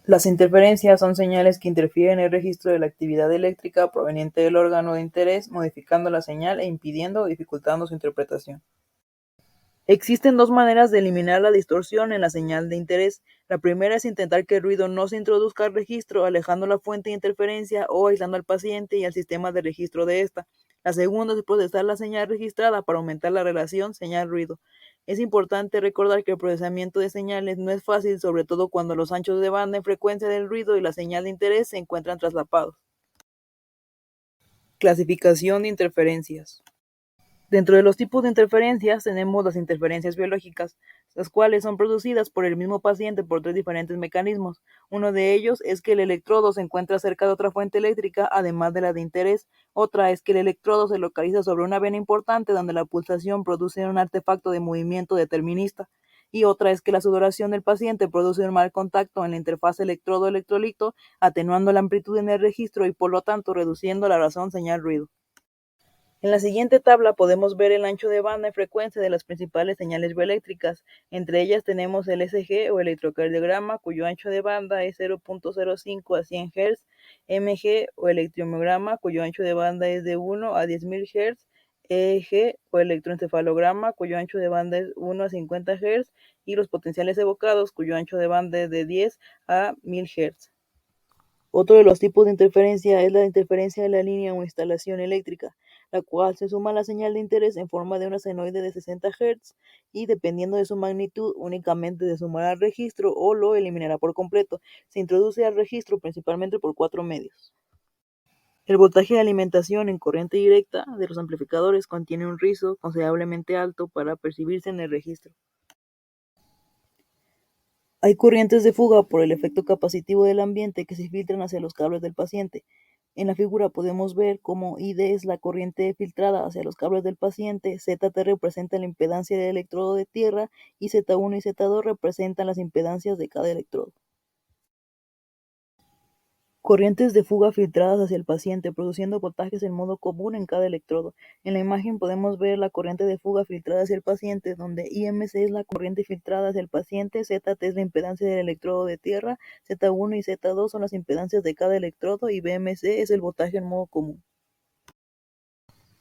Las interferencias son señales que interfieren en el registro de la actividad eléctrica proveniente del órgano de interés, modificando la señal e impidiendo o dificultando su interpretación. Existen dos maneras de eliminar la distorsión en la señal de interés. La primera es intentar que el ruido no se introduzca al registro, alejando la fuente de interferencia o aislando al paciente y al sistema de registro de esta. La segunda es procesar la señal registrada para aumentar la relación señal-ruido. Es importante recordar que el procesamiento de señales no es fácil, sobre todo cuando los anchos de banda en frecuencia del ruido y la señal de interés se encuentran traslapados. Clasificación de interferencias. Dentro de los tipos de interferencias tenemos las interferencias biológicas, las cuales son producidas por el mismo paciente por tres diferentes mecanismos. Uno de ellos es que el electrodo se encuentra cerca de otra fuente eléctrica, además de la de interés. Otra es que el electrodo se localiza sobre una vena importante donde la pulsación produce un artefacto de movimiento determinista. Y otra es que la sudoración del paciente produce un mal contacto en la interfaz electrodo-electrolito, atenuando la amplitud en el registro y por lo tanto reduciendo la razón señal-ruido. En la siguiente tabla podemos ver el ancho de banda y frecuencia de las principales señales bioeléctricas. Entre ellas tenemos el ECG o electrocardiograma, cuyo ancho de banda es 0.05 a 100 Hz, MG o electromiograma, cuyo ancho de banda es de 1 a 10.000 Hz, EEG o electroencefalograma, cuyo ancho de banda es 1 a 50 Hz, y los potenciales evocados, cuyo ancho de banda es de 10 a 1000 Hz. Otro de los tipos de interferencia es la interferencia de la línea o instalación eléctrica, la cual se suma a la señal de interés en forma de una senoide de 60 Hz y, dependiendo de su magnitud, únicamente se sumará al registro o lo eliminará por completo. Se introduce al registro principalmente por cuatro medios. El voltaje de alimentación en corriente directa de los amplificadores contiene un rizo considerablemente alto para percibirse en el registro. Hay corrientes de fuga por el efecto capacitivo del ambiente que se filtran hacia los cables del paciente. En la figura podemos ver cómo ID es la corriente filtrada hacia los cables del paciente, ZT representa la impedancia del electrodo de tierra y Z1 y Z2 representan las impedancias de cada electrodo. Corrientes de fuga filtradas hacia el paciente, produciendo voltajes en modo común en cada electrodo. En la imagen podemos ver la corriente de fuga filtrada hacia el paciente, donde IMC es la corriente filtrada hacia el paciente, ZT es la impedancia del electrodo de tierra, Z1 y Z2 son las impedancias de cada electrodo y BMC es el voltaje en modo común.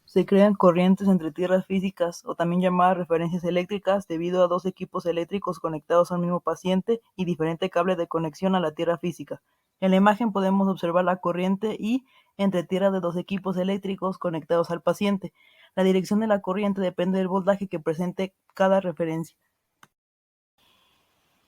Se crean corrientes entre tierras físicas, o también llamadas referencias eléctricas, debido a dos equipos eléctricos conectados al mismo paciente y diferente cable de conexión a la tierra física. En la imagen podemos observar la corriente I entre tierras de dos equipos eléctricos conectados al paciente. La dirección de la corriente depende del voltaje que presente cada referencia.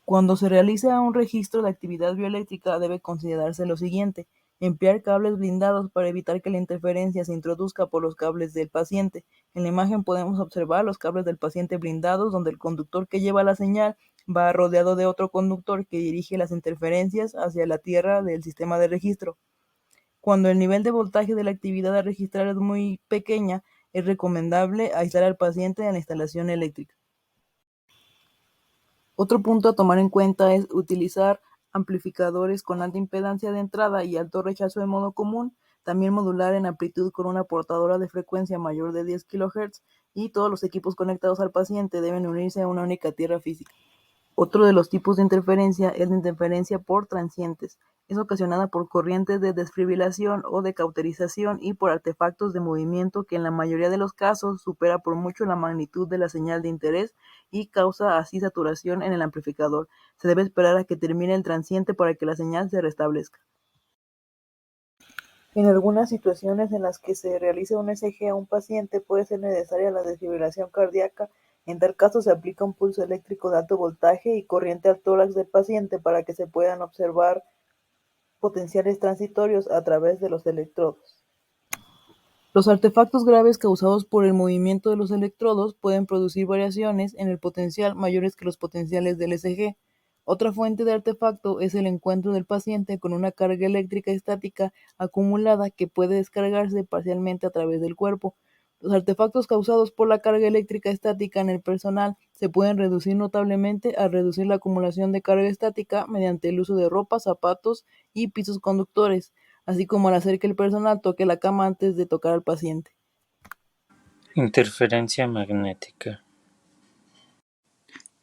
Cuando se realiza un registro de actividad bioeléctrica debe considerarse lo siguiente: emplear cables blindados para evitar que la interferencia se introduzca por los cables del paciente. En la imagen podemos observar los cables del paciente blindados, donde el conductor que lleva la señal va rodeado de otro conductor que dirige las interferencias hacia la tierra del sistema de registro. Cuando el nivel de voltaje de la actividad a registrar es muy pequeña, es recomendable aislar al paciente de la instalación eléctrica. Otro punto a tomar en cuenta es utilizar amplificadores con alta impedancia de entrada y alto rechazo de modo común, también modular en amplitud con una portadora de frecuencia mayor de 10 kHz, y todos los equipos conectados al paciente deben unirse a una única tierra física. Otro de los tipos de interferencia es la interferencia por transientes. Es ocasionada por corrientes de desfibrilación o de cauterización y por artefactos de movimiento que en la mayoría de los casos supera por mucho la magnitud de la señal de interés y causa así saturación en el amplificador. Se debe esperar a que termine el transiente para que la señal se restablezca. En algunas situaciones en las que se realiza un ECG a un paciente puede ser necesaria la desfibrilación cardíaca. En tal caso se aplica un pulso eléctrico de alto voltaje y corriente al tórax del paciente para que se puedan observar potenciales transitorios a través de los electrodos. Los artefactos graves causados por el movimiento de los electrodos pueden producir variaciones en el potencial mayores que los potenciales del ECG. Otra fuente de artefacto es el encuentro del paciente con una carga eléctrica estática acumulada que puede descargarse parcialmente a través del cuerpo. Los artefactos causados por la carga eléctrica estática en el personal se pueden reducir notablemente al reducir la acumulación de carga estática mediante el uso de ropa, zapatos y pisos conductores, así como al hacer que el personal toque la cama antes de tocar al paciente. Interferencia magnética.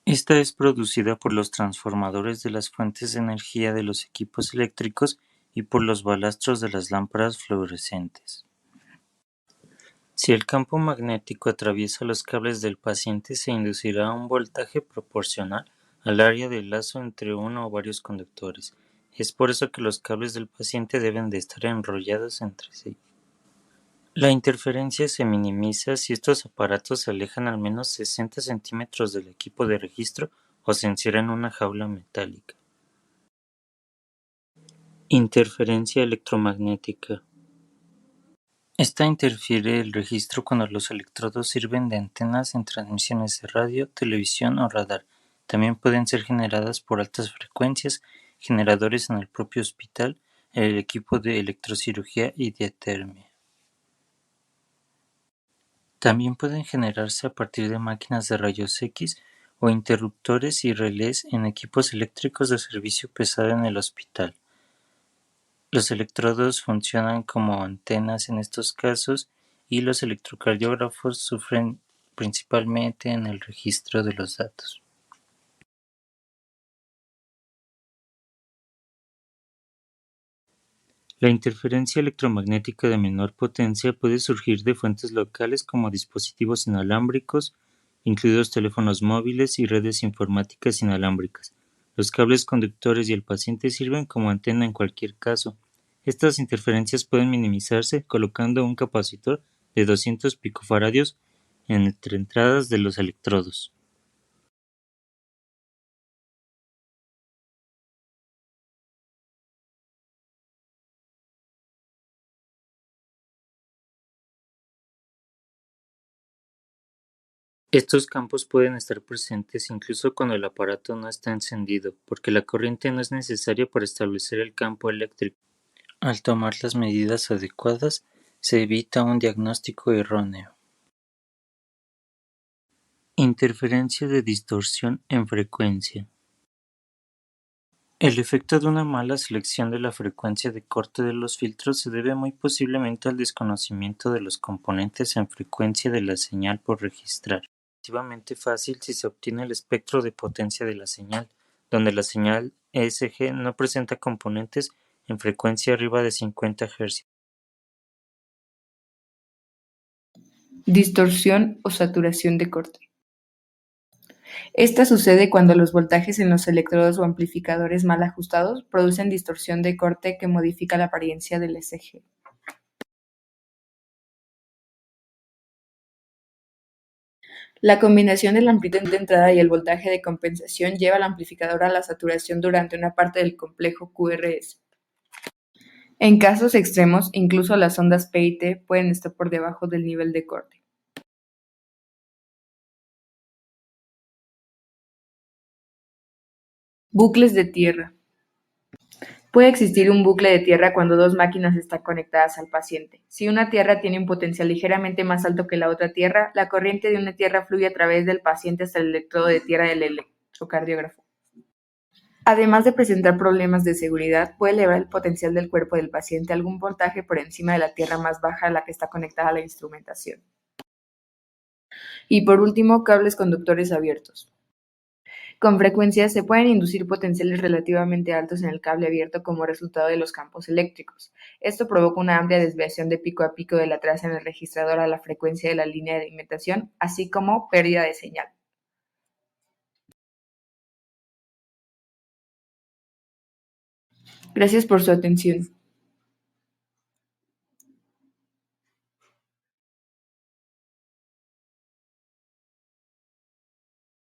Esta es producida por los transformadores de las fuentes de energía de los equipos eléctricos y por los balastros de las lámparas fluorescentes. Si el campo magnético atraviesa los cables del paciente, se inducirá un voltaje proporcional al área del lazo entre uno o varios conductores. Es por eso que los cables del paciente deben de estar enrollados entre sí. La interferencia se minimiza si estos aparatos se alejan al menos 60 centímetros del equipo de registro o se encierran en una jaula metálica. Interferencia electromagnética. Esta interfiere el registro cuando los electrodos sirven de antenas en transmisiones de radio, televisión o radar. También pueden ser generadas por altas frecuencias, generadores en el propio hospital, el equipo de electrocirugía y diatermia. También pueden generarse a partir de máquinas de rayos X o interruptores y relés en equipos eléctricos de servicio pesado en el hospital. Los electrodos funcionan como antenas en estos casos y los electrocardiógrafos sufren principalmente en el registro de los datos. La interferencia electromagnética de menor potencia puede surgir de fuentes locales como dispositivos inalámbricos, incluidos teléfonos móviles y redes informáticas inalámbricas. Los cables conductores y el paciente sirven como antena en cualquier caso. Estas interferencias pueden minimizarse colocando un capacitor de 200 picofaradios entre entradas de los electrodos. Estos campos pueden estar presentes incluso cuando el aparato no está encendido, porque la corriente no es necesaria para establecer el campo eléctrico. Al tomar las medidas adecuadas, se evita un diagnóstico erróneo. Interferencia de distorsión en frecuencia. El efecto de una mala selección de la frecuencia de corte de los filtros se debe muy posiblemente al desconocimiento de los componentes en frecuencia de la señal por registrar. Es relativamente fácil si se obtiene el espectro de potencia de la señal, donde la señal ESG no presenta componentes en frecuencia arriba de 50 Hz. Distorsión o saturación de corte. Esta sucede cuando los voltajes en los electrodos o amplificadores mal ajustados producen distorsión de corte que modifica la apariencia del ECG. La combinación de la amplitud de entrada y el voltaje de compensación lleva al amplificador a la saturación durante una parte del complejo QRS. En casos extremos, incluso las ondas P y T pueden estar por debajo del nivel de corte. Bucles de tierra. Puede existir un bucle de tierra cuando dos máquinas están conectadas al paciente. Si una tierra tiene un potencial ligeramente más alto que la otra tierra, la corriente de una tierra fluye a través del paciente hasta el electrodo de tierra del electrocardiógrafo. Además de presentar problemas de seguridad, puede elevar el potencial del cuerpo del paciente a algún voltaje por encima de la tierra más baja a la que está conectada la instrumentación. Y por último, cables conductores abiertos. Con frecuencia se pueden inducir potenciales relativamente altos en el cable abierto como resultado de los campos eléctricos. Esto provoca una amplia desviación de pico a pico de la traza en el registrador a la frecuencia de la línea de alimentación, así como pérdida de señal. Gracias por su atención.